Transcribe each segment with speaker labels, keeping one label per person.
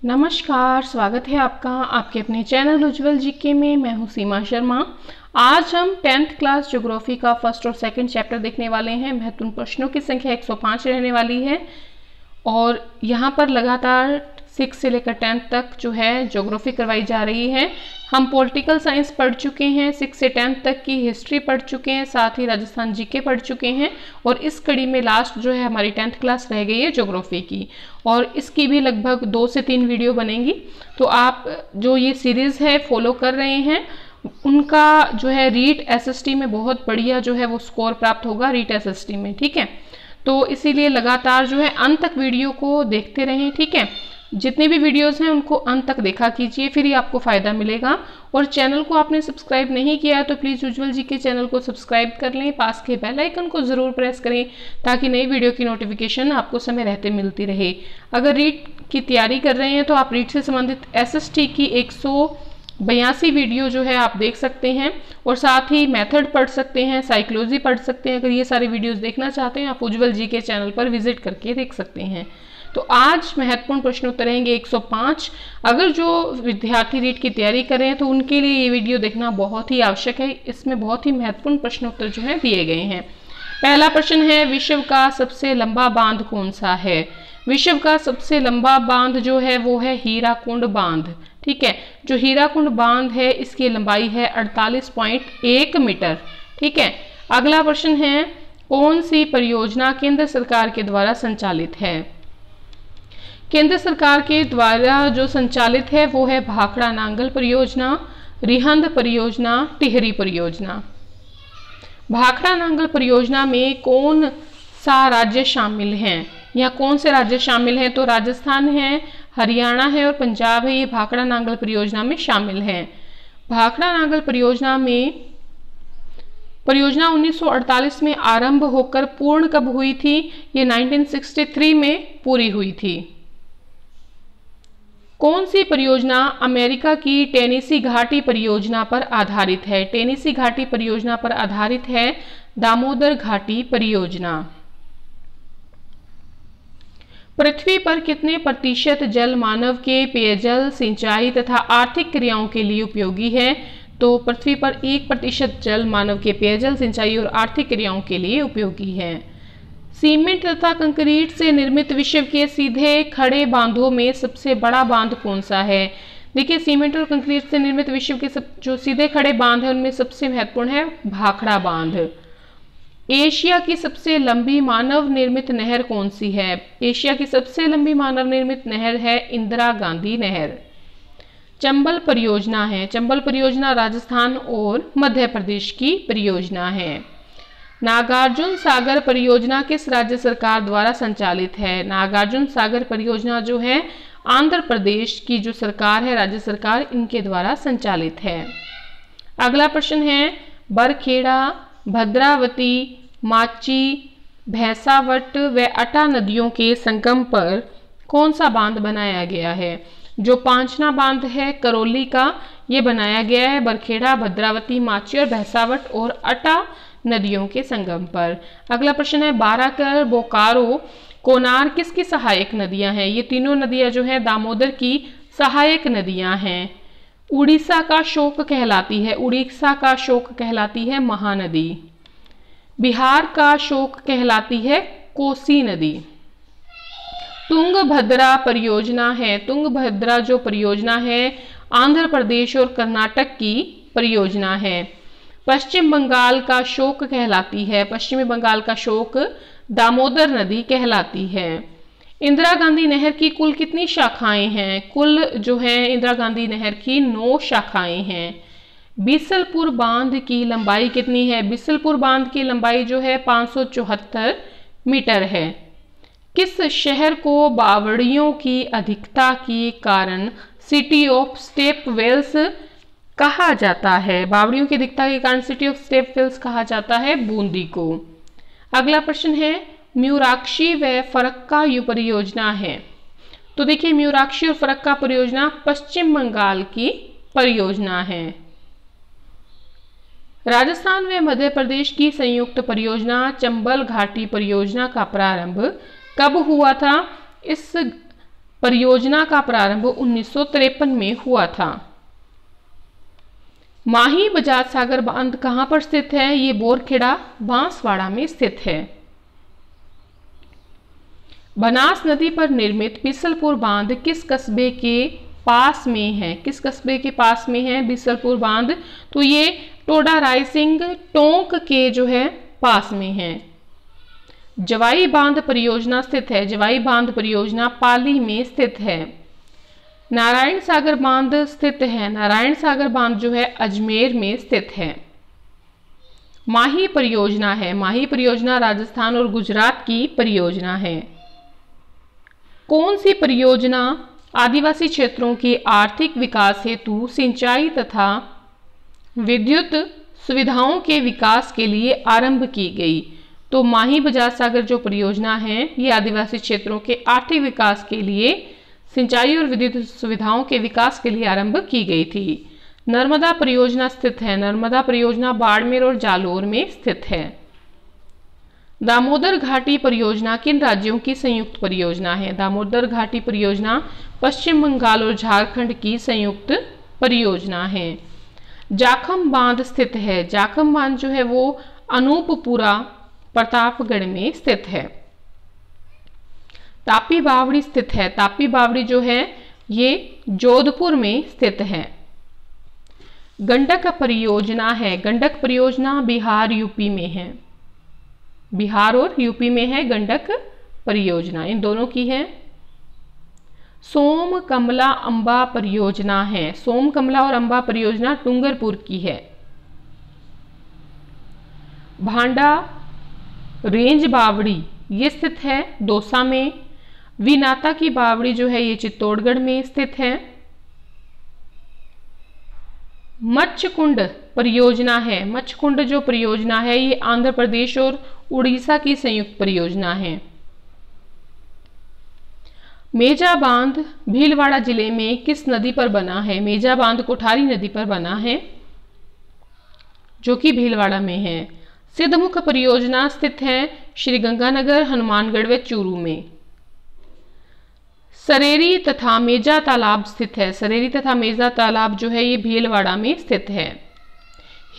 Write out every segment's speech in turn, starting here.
Speaker 1: नमस्कार, स्वागत है आपका आपके अपने चैनल उज्ज्वल जीके में। मैं हूं सीमा शर्मा। आज हम 10th क्लास ज्योग्राफी का फर्स्ट और सेकंड चैप्टर देखने वाले हैं। महत्वपूर्ण प्रश्नों की संख्या 105 रहने वाली है और यहां पर लगातार 6 से लेकर 10th तक जो है ज्योग्राफी करवाई जा रही है। हम पॉलिटिकल साइंस पढ़ चुके हैं, 6 से 10th तक की हिस्ट्री पढ़ चुके हैं, साथ ही राजस्थान जीके पढ़ चुके हैं और इस कड़ी में लास्ट जो है हमारी 10th क्लास रह गई है ज्योग्राफी की, और इसकी भी लगभग 2 से 3 वीडियो बनेंगी। तो आप जो ये सीरीज़ है फॉलो कर रहे हैं उनका जो है रीट एसएसटी में बहुत बढ़िया जो है वो स्कोर प्राप्त होगा रीट एसएसटी में, ठीक है। तो इसीलिए लगातार जो है अंत तक वीडियो को देखते रहें, ठीक है। जितने भी वीडियोस हैं उनको अंत तक देखा कीजिए, फिर ही आपको फ़ायदा मिलेगा। और चैनल को आपने सब्सक्राइब नहीं किया है तो प्लीज़ उज्ज्वल जी के चैनल को सब्सक्राइब कर लें, पास के बेल आइकन को ज़रूर प्रेस करें ताकि नई वीडियो की नोटिफिकेशन आपको समय रहते मिलती रहे। अगर रीट की तैयारी कर रहे हैं तो आप रीट से संबंधित एसएसटी की 182 वीडियो जो है आप देख सकते हैं और साथ ही मेथड पढ़ सकते हैं, साइकोलॉजी पढ़ सकते हैं। अगर ये सारे वीडियोस देखना चाहते हैं आप उज्ज्वल जी के चैनल पर विजिट करके देख सकते हैं। तो आज महत्वपूर्ण प्रश्नोत्तर रहेंगे 105। अगर जो विद्यार्थी रीट की तैयारी कर रहे हैं तो उनके लिए ये वीडियो देखना बहुत ही आवश्यक है। इसमें बहुत ही महत्वपूर्ण प्रश्नोत्तर जो है दिए गए हैं। पहला प्रश्न है, विश्व का सबसे लंबा बांध कौन सा है? विश्व का सबसे लंबा बांध जो है वो है हीराकुंड बांध, ठीक है। जो हीराकुंड बांध है इसकी लंबाई है 48.1 मीटर, ठीक है। अगला प्रश्न है, कौन सी परियोजना केंद्र सरकार के द्वारा संचालित है? केंद्र सरकार के द्वारा जो संचालित है वो है भाखड़ा नांगल परियोजना, रिहंद परियोजना, टिहरी परियोजना। भाखड़ा नांगल परियोजना में कौन सा राज्य शामिल है या कौन से राज्य शामिल हैं? तो राजस्थान है, हरियाणा है और पंजाब है, ये भाखड़ा नांगल परियोजना में शामिल हैं। भाखड़ा नांगल परियोजना 1948 में आरंभ होकर पूर्ण कब हुई थी? ये 1963 में पूरी हुई थी। कौन सी परियोजना अमेरिका की टेनेसी घाटी परियोजना पर आधारित है? टेनेसी घाटी परियोजना पर आधारित है दामोदर घाटी परियोजना। पृथ्वी पर कितने प्रतिशत जल मानव के पेयजल, सिंचाई तथा आर्थिक क्रियाओं के लिए उपयोगी है? तो पृथ्वी पर 1% जल मानव के पेयजल, सिंचाई और आर्थिक क्रियाओं के लिए उपयोगी है। सीमेंट तथा कंक्रीट से निर्मित विश्व के सीधे खड़े बांधों में सबसे बड़ा बांध कौन सा है? देखिए, सीमेंट और कंक्रीट से निर्मित विश्व के जो सीधे खड़े बांध है उनमें सबसे महत्वपूर्ण है भाखड़ा बांध। एशिया की सबसे लंबी मानव निर्मित नहर कौन सी है? एशिया की सबसे लंबी मानव निर्मित नहर है इंदिरा गांधी नहर। चंबल परियोजना है, चंबल परियोजना राजस्थान और मध्य प्रदेश की परियोजना है। नागार्जुन सागर परियोजना किस राज्य सरकार द्वारा संचालित है? नागार्जुन सागर परियोजना जो है आंध्र प्रदेश की जो सरकार है, राज्य सरकार, इनके द्वारा संचालित है। अगला प्रश्न है, बरखेड़ा, भद्रावती, माची, भैंसावट व अटा नदियों के संगम पर कौन सा बांध बनाया गया है? जो पांचना बांध है करौली का, ये बनाया गया है बरखेड़ा, भद्रावती, माची और भैंसावट और अटा नदियों के संगम पर। अगला प्रश्न है, बाराकर, बोकारो, कोनार किसकी सहायक नदियां हैं? ये तीनों नदियां जो है दामोदर की सहायक नदियां हैं। उड़ीसा का शोक कहलाती है, उड़ीसा का शोक कहलाती है महानदी। बिहार का शोक कहलाती है कोसी नदी। तुंगभद्रा परियोजना है, तुंगभद्रा जो परियोजना है आंध्र प्रदेश और कर्नाटक की परियोजना है। पश्चिम बंगाल का शोक कहलाती है, पश्चिमी बंगाल का शोक दामोदर नदी कहलाती है। इंदिरा गांधी नहर की कुल कितनी शाखाएं हैं? कुल जो है इंदिरा गांधी नहर की 9 शाखाएं हैं। बीसलपुर बांध की लंबाई कितनी है? बीसलपुर बांध की लंबाई जो है 574 मीटर है। किस शहर को बावड़ियों की अधिकता के कारण सिटी ऑफ स्टेप वेल्स कहा जाता है? बावड़ियों की अधिकता के कारण सिटी ऑफ स्टेप वेल्स कहा जाता है बूंदी को। अगला प्रश्न है, म्यूराक्षी व फरक्का परियोजना है। तो देखिए, म्यूराक्षी और फरक्का परियोजना पश्चिम बंगाल की परियोजना है। राजस्थान व मध्य प्रदेश की संयुक्त परियोजना चंबल घाटी परियोजना का प्रारंभ कब हुआ था? इस परियोजना का प्रारंभ 1953 में हुआ था। माही बजाज सागर बांध कहां पर स्थित है? ये बोरखेड़ा बांसवाड़ा में स्थित है। बनास नदी पर निर्मित बिसलपुर बांध किस कस्बे के पास में है? किस कस्बे के पास में है बिसलपुर बांध? तो ये टोडा रायसिंह टोंक के जो है पास में है। जवाई बांध परियोजना स्थित है। जवाई बांध परियोजना पाली में स्थित है। नारायण सागर बांध स्थित है। नारायण सागर बांध जो है अजमेर में स्थित है। माही परियोजना है। माही परियोजना राजस्थान और गुजरात की परियोजना है। कौन सी परियोजना आदिवासी क्षेत्रों के आर्थिक विकास हेतु सिंचाई तथा विद्युत सुविधाओं के विकास के लिए आरंभ की गई? तो माही बजाज सागर जो परियोजना है ये आदिवासी क्षेत्रों के आर्थिक विकास के लिए सिंचाई और विद्युत सुविधाओं के विकास के लिए आरंभ की गई थी। नर्मदा परियोजना स्थित है। नर्मदा परियोजना बाड़मेर और जालोर में स्थित है। दामोदर घाटी परियोजना किन राज्यों की संयुक्त परियोजना है? दामोदर घाटी परियोजना पश्चिम बंगाल और झारखंड की संयुक्त परियोजना है। जाखम बांध स्थित है। जाखम बांध जो है वो अनूपपुरा प्रतापगढ़ में स्थित है। तापी बावड़ी स्थित है। तापी बावड़ी जो है ये जोधपुर में स्थित है। गंडक परियोजना है। गंडक परियोजना बिहार यूपी में है। बिहार और यूपी में है गंडक परियोजना, इन दोनों की है। सोम कमला अंबा परियोजना है। सोम कमला और अंबा परियोजना डूंगरपुर की है। भांडा रेंज बावड़ी ये स्थित है दौसा में। विनाता की बावड़ी जो है ये चित्तौड़गढ़ में स्थित है। मच्छकुंड परियोजना है। मच्छकुंड जो परियोजना है ये आंध्र प्रदेश और उड़ीसा की संयुक्त परियोजना है। मेजा बांध भीलवाड़ा जिले में किस नदी पर बना है? मेजा बांध कोठारी नदी पर बना है जो कि भीलवाड़ा में है। सिद्धमुख परियोजना स्थित है श्रीगंगानगर, हनुमानगढ़ व चूरू में। सरेरी तथा मेजा तालाब स्थित है। सरेरी तथा मेजा तालाब जो है ये भीलवाड़ा में स्थित है।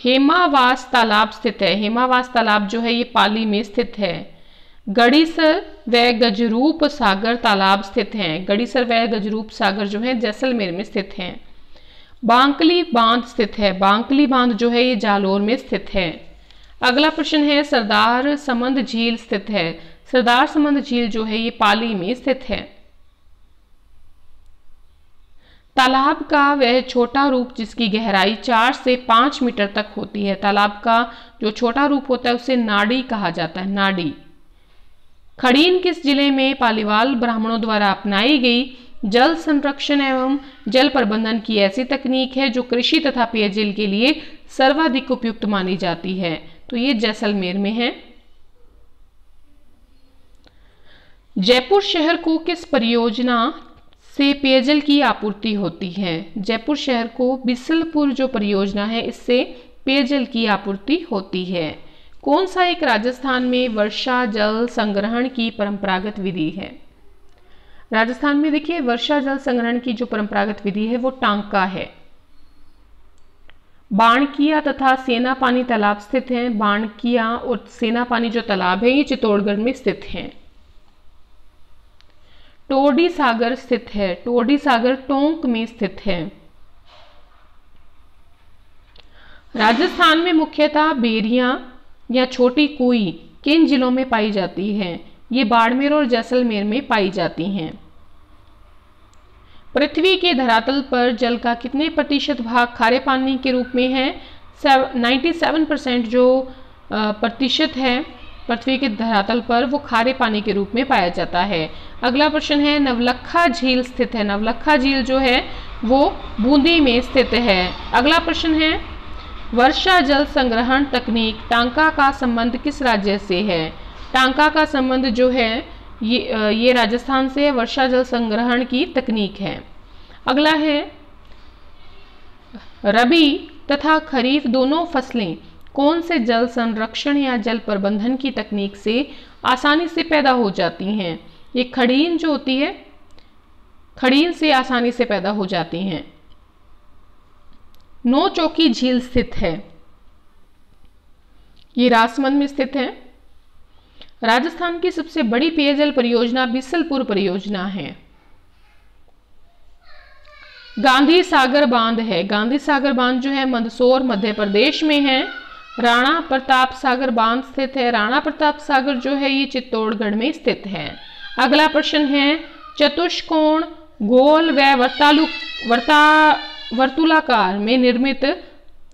Speaker 1: हेमावास तालाब स्थित है। हेमावास तालाब जो है ये पाली में स्थित है। गड़ीसर व गजरूप सागर तालाब स्थित हैं। गड़ीसर व गजरूप सागर जो है जैसलमेर में स्थित हैं। बांकली बांध स्थित है। बांकली बांध जो है ये जालोर में स्थित है। अगला प्रश्न है सरदार समंद झील स्थित है। सरदार समंद झील जो है ये पाली में स्थित है। तालाब का वह छोटा रूप जिसकी गहराई 4 से 5 मीटर तक होती है। तालाब का जो छोटा रूप होता है उसे नाडी कहा जाता है। नाडी। खड़ीन किस जिले में पालीवाल ब्राह्मणों द्वारा अपनाई गई जल संरक्षण एवं जल प्रबंधन की ऐसी तकनीक है जो कृषि तथा पेयजल के लिए सर्वाधिक उपयुक्त मानी जाती है? तो ये जैसलमेर में है। जयपुर शहर को किस परियोजना से पेयजल की आपूर्ति होती है? जयपुर शहर को बिसलपुर जो परियोजना है इससे पेयजल की आपूर्ति होती है। कौन सा एक राजस्थान में वर्षा जल संग्रहण की परंपरागत विधि है? राजस्थान में देखिए वर्षा जल संग्रहण की जो परंपरागत विधि है वो टांका है। बाणकिया तथा सेना पानी तालाब स्थित हैं। बाणकिया और सेना पानी जो तालाब है ये चित्तौड़गढ़ में स्थित हैं। टोडी सागर स्थित है। टोडी सागर टोंक में स्थित है। राजस्थान में मुख्यतः बेरियां या छोटी कुई किन जिलों में पाई जाती हैं? ये बाड़मेर और जैसलमेर में पाई जाती हैं। पृथ्वी के धरातल पर जल का कितने प्रतिशत भाग खारे पानी के रूप में है? 97% जो प्रतिशत है पृथ्वी के धरातल पर वो खारे पानी के रूप में पाया जाता है। अगला प्रश्न है नवलखा झील स्थित है। नवलखा झील जो है वो बूंदी में स्थित है। अगला प्रश्न है वर्षा जल संग्रहण तकनीक टांका का संबंध किस राज्य से है? टांका का संबंध जो है ये राजस्थान से वर्षा जल संग्रहण की तकनीक है। अगला है रबी तथा खरीफ दोनों फसलें कौन से जल संरक्षण या जल प्रबंधन की तकनीक से आसानी से पैदा हो जाती हैं? ये खड़ीन जो होती है खड़ीन से आसानी से पैदा हो जाती हैं। नौचौकी झील स्थित है, ये राजसमंद में स्थित है। राजस्थान की सबसे बड़ी पेयजल परियोजना बिसलपुर परियोजना है। गांधी सागर बांध है, गांधी सागर बांध जो है मंदसौर मध्य प्रदेश में है। राणा प्रताप सागर बांध स्थित है, राणा प्रताप सागर जो है ये चित्तौड़गढ़ में स्थित है। अगला प्रश्न है, चतुष्कोण गोल व वर्तुलाकार में निर्मित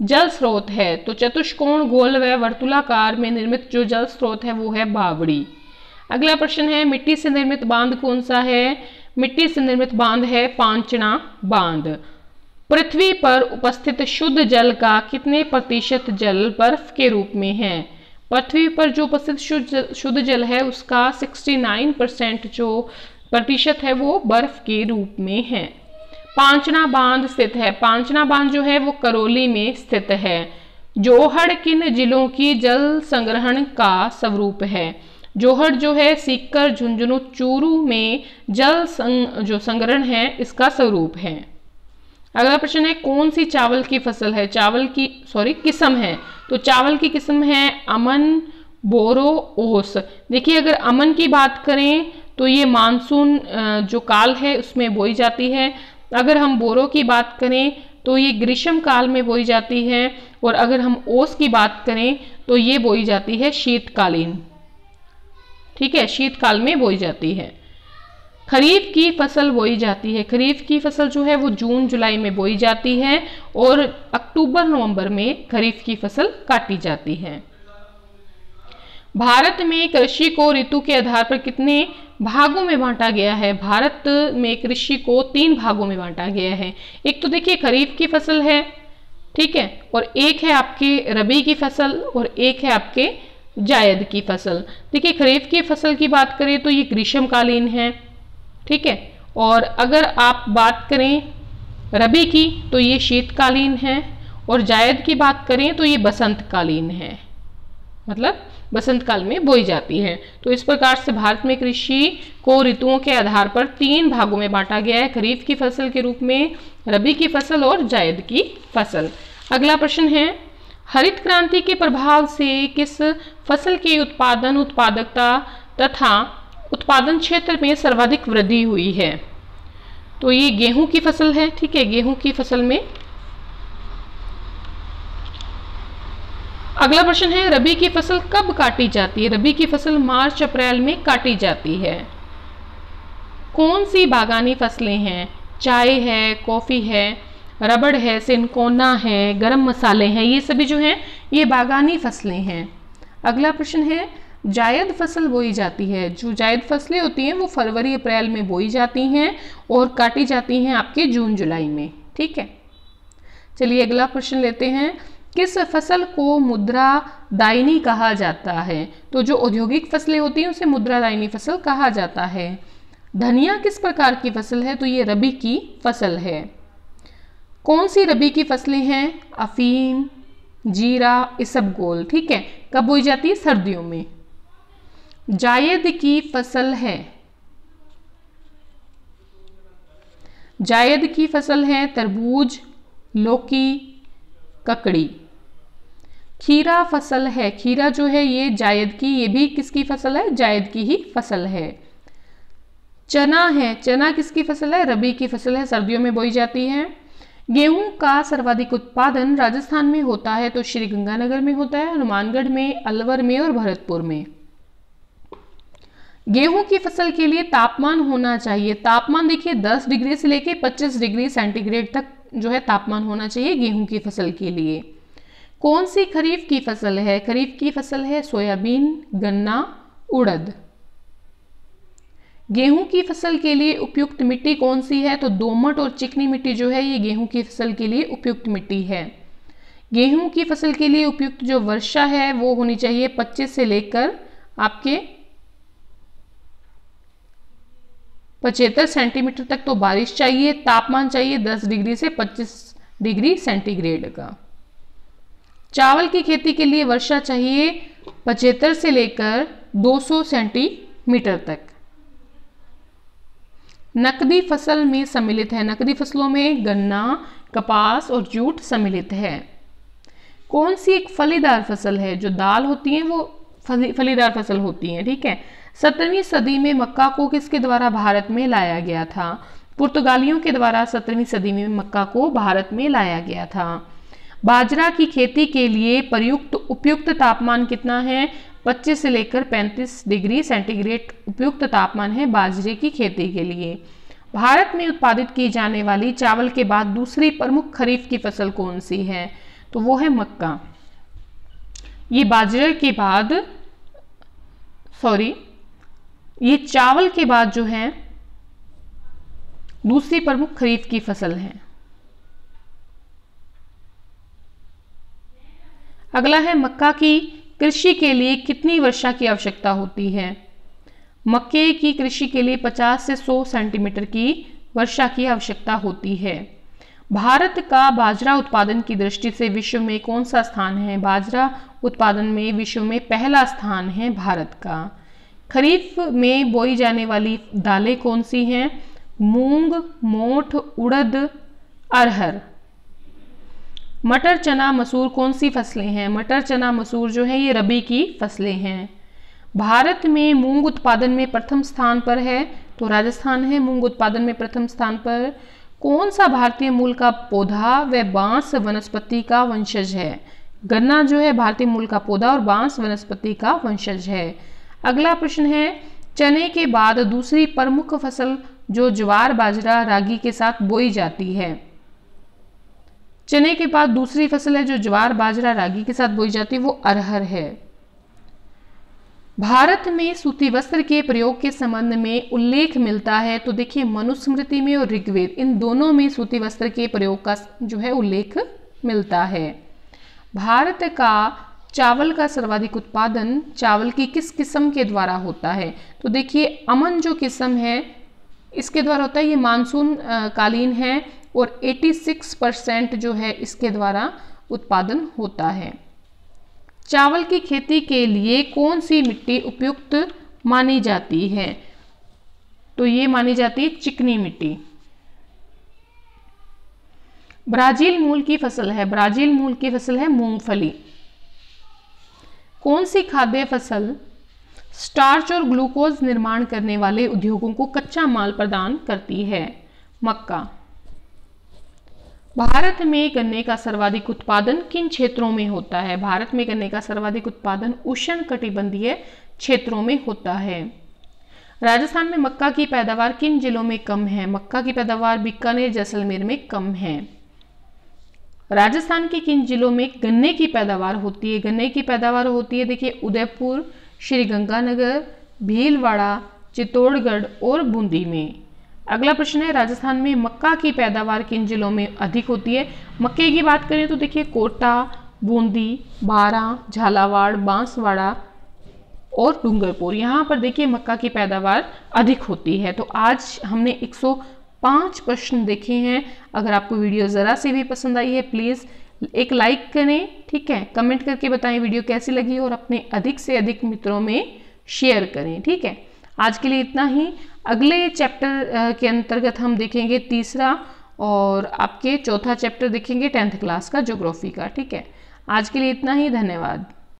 Speaker 1: जल स्रोत है। तो चतुष्कोण गोल व वर्तुलाकार में निर्मित जो जल स्रोत है वो है बावड़ी। अगला प्रश्न है, मिट्टी से निर्मित बांध कौन सा है? मिट्टी से निर्मित बांध है पांचना बांध। पृथ्वी पर उपस्थित शुद्ध जल का कितने प्रतिशत जल बर्फ के रूप में है? पृथ्वी पर जो उपस्थित शुद्ध जल है उसका 69% जो प्रतिशत है वो बर्फ के रूप में है। पांचना बांध स्थित है, पांचना बांध जो है वो करौली में स्थित है। जोहड़ किन जिलों की जल संग्रहण का स्वरूप है? जोहड़ जो है सीकर, झुंझुनू, चूरू में जल जो संग्रहण है इसका स्वरूप है। अगला प्रश्न है, कौन सी चावल की फसल है? चावल की किस्म है। तो चावल की किस्म है अमन, बोरो, ओस। देखिए अगर अमन की बात करें तो ये मानसून जो काल है उसमें बोई जाती है। अगर हम बोरो की बात करें तो ये ग्रीष्म काल में बोई जाती है। और अगर हम ओस की बात करें तो ये बोई जाती है शीतकालीन, ठीक है, शीतकाल में बोई जाती है। खरीफ की फसल बोई जाती है, खरीफ की फसल जो है वो जून जुलाई में बोई जाती है और अक्टूबर नवंबर में खरीफ की फसल काटी जाती है। भारत में कृषि को ऋतु के आधार पर कितने भागों में बांटा गया है? भारत में कृषि को 3 भागों में बांटा गया है। एक तो देखिए खरीफ की फसल है, ठीक है, और एक है आपके रबी की फसल और एक है आपके जायद की फसल। देखिए खरीफ की फसल की बात करें तो ये ग्रीष्मकालीन है, ठीक है, और अगर आप बात करें रबी की तो ये शीतकालीन है और जायद की बात करें तो ये बसंतकालीन है, मतलब बसंत काल में बोई जाती है। तो इस प्रकार से भारत में कृषि को ऋतुओं के आधार पर 3 भागों में बांटा गया है, खरीफ की फसल के रूप में, रबी की फसल और जायद की फसल। अगला प्रश्न है, हरित क्रांति के प्रभाव से किस फसल की उत्पादन, उत्पादकता तथा उत्पादन क्षेत्र में सर्वाधिक वृद्धि हुई है? तो ये गेहूं की फसल है, ठीक है, गेहूं की फसल में। अगला प्रश्न है, रबी की फसल कब काटी जाती है? रबी की फसल मार्च अप्रैल में काटी जाती है। कौन सी बागानी फसलें हैं? चाय है, कॉफी है, रबड़ है, सिनकोना है, गरम मसाले हैं, ये सभी जो हैं ये बागानी फसलें हैं। अगला प्रश्न है, जायद फसल बोई जाती है। जो जायद फसलें होती हैं वो फरवरी अप्रैल में बोई जाती हैं और काटी जाती हैं आपके जून जुलाई में, ठीक है। चलिए अगला प्रश्न लेते हैं, किस फसल को मुद्रा दायिनी कहा जाता है? तो जो औद्योगिक फसलें होती हैं उसे मुद्रा दायिनी फसल कहा जाता है। धनिया किस प्रकार की फसल है? तो ये रबी की फसल है। कौन सी रबी की फसलें हैं? अफीम, जीरा, इसबगोल, ठीक है। कब बोई जाती है? सर्दियों में। जायद की फसल है, जायद की फसल है तरबूज, लौकी, ककड़ी। खीरा फसल है, खीरा जो है ये जायद की, ये भी किसकी फसल है? जायद की ही फसल है। चना है, चना किसकी फसल है? रबी की फसल है, सर्दियों में बोई जाती है। गेहूं का सर्वाधिक उत्पादन राजस्थान में होता है, तो श्रीगंगानगर में होता है, हनुमानगढ़ में, अलवर में और भरतपुर में। गेहूं की फसल के लिए तापमान होना चाहिए, तापमान देखिए 10 डिग्री से लेके 25 डिग्री सेंटीग्रेड तक जो है तापमान होना चाहिए गेहूं की फसल के लिए। कौन सी खरीफ की फसल है? खरीफ की फसल है सोयाबीन, गन्ना, उड़द। गेहूं की फसल के लिए उपयुक्त मिट्टी कौन सी है? तो दोमट और चिकनी मिट्टी जो है ये गेहूं की फसल के लिए उपयुक्त मिट्टी है। गेहूं की फसल के लिए उपयुक्त जो वर्षा है वो होनी चाहिए 25 से लेकर आपके 75 सेंटीमीटर तक तो बारिश चाहिए। तापमान चाहिए 10 डिग्री से 25 डिग्री सेंटीग्रेड का। चावल की खेती के लिए वर्षा चाहिए 75 से लेकर 200 सेंटीमीटर तक। नकदी फसल में सम्मिलित है? नकदी फसलों में गन्ना, कपास और जूट सम्मिलित है। कौन सी एक फलीदार फसल है? जो दाल होती है वो फलीदार फसल होती है, ठीक है। 17वीं सदी में मक्का को किसके द्वारा भारत में लाया गया था? पुर्तगालियों के द्वारा 17वीं सदी में मक्का को भारत में लाया गया था। बाजरा की खेती के लिए उपयुक्त तापमान कितना है? 25 से लेकर 35 डिग्री सेंटीग्रेड उपयुक्त तापमान है बाजरे की खेती के लिए। भारत में उत्पादित की जाने वाली चावल के बाद दूसरी प्रमुख खरीफ की फसल कौन सी है? तो वो है मक्का। ये बाजरे के बाद ये चावल के बाद जो है दूसरी प्रमुख खरीफ की फसल है। अगला है मक्का की कृषि के लिए कितनी वर्षा की आवश्यकता होती है? मक्के की कृषि के लिए 50 से 100 सेंटीमीटर की वर्षा की आवश्यकता होती है। भारत का बाजरा उत्पादन की दृष्टि से विश्व में कौन सा स्थान है? बाजरा उत्पादन में विश्व में पहला स्थान है भारत का। खरीफ में बोई जाने वाली दालें कौन सी हैं? मूंग, मोठ, उड़द, अरहर। मटर, चना, मसूर कौन सी फसलें हैं? मटर, चना, मसूर जो है ये रबी की फसलें हैं। भारत में मूंग उत्पादन में प्रथम स्थान पर है तो राजस्थान है मूंग उत्पादन में प्रथम स्थान पर। कौन सा भारतीय मूल का पौधा व बांस वनस्पति का वंशज है? गन्ना जो है भारतीय मूल का पौधा और बांस वनस्पति का वंशज है। अगला प्रश्न है चने के बाद दूसरी प्रमुख फसल जो ज्वार, बाजरा, रागी के साथ बोई जाती है। चने के बाद दूसरी फसल है जो ज्वार, बाजरा, रागी के साथ बोई जाती है वो अरहर है। भारत में सूती वस्त्र के प्रयोग के संबंध में उल्लेख मिलता है तो देखिए मनुस्मृति में और ऋग्वेद इन दोनों में सूती वस्त्र के प्रयोग का जो है उल्लेख मिलता है। भारत का चावल का सर्वाधिक उत्पादन चावल की किस किस्म के द्वारा होता है? तो देखिए अमन जो किस्म है इसके द्वारा होता है, ये मानसून कालीन है और 86% जो है इसके द्वारा उत्पादन होता है। चावल की खेती के लिए कौन सी मिट्टी उपयुक्त मानी जाती है? तो ये मानी जाती है चिकनी मिट्टी। ब्राजील मूल की फसल है, ब्राजील मूल की फसल है मूंगफली। कौन सी खाद्य फसल स्टार्च और ग्लूकोज निर्माण करने वाले उद्योगों को कच्चा माल प्रदान करती है? मक्का। भारत में गन्ने का सर्वाधिक उत्पादन किन क्षेत्रों में होता है? भारत में गन्ने का सर्वाधिक उत्पादन उष्णकटिबंधीय क्षेत्रों में होता है। राजस्थान में मक्का की पैदावार किन जिलों में कम है? मक्का की पैदावार बीकानेर, जैसलमेर में कम है। राजस्थान के किन जिलों में गन्ने की पैदावार होती है? गन्ने की पैदावार होती है देखिए उदयपुर, श्रीगंगानगर, भीलवाड़ा, चित्तौड़गढ़ और बूंदी में। अगला प्रश्न है राजस्थान में मक्का की पैदावार किन जिलों में अधिक होती है? मक्के की बात करें तो देखिए कोटा, बूंदी, बारां, झालावाड़, बांसवाड़ा और डूंगरपुर, यहाँ पर देखिए मक्का की पैदावार अधिक होती है। तो आज हमने 105 प्रश्न देखे हैं। अगर आपको वीडियो ज़रा से भी पसंद आई है प्लीज़ एक लाइक करें, ठीक है। कमेंट करके बताएं वीडियो कैसी लगी और अपने अधिक से अधिक मित्रों में शेयर करें, ठीक है। आज के लिए इतना ही। अगले चैप्टर के अंतर्गत हम देखेंगे तीसरा और आपके चौथा चैप्टर देखेंगे 10th क्लास का ज्योग्राफी का, ठीक है। आज के लिए इतना ही, धन्यवाद।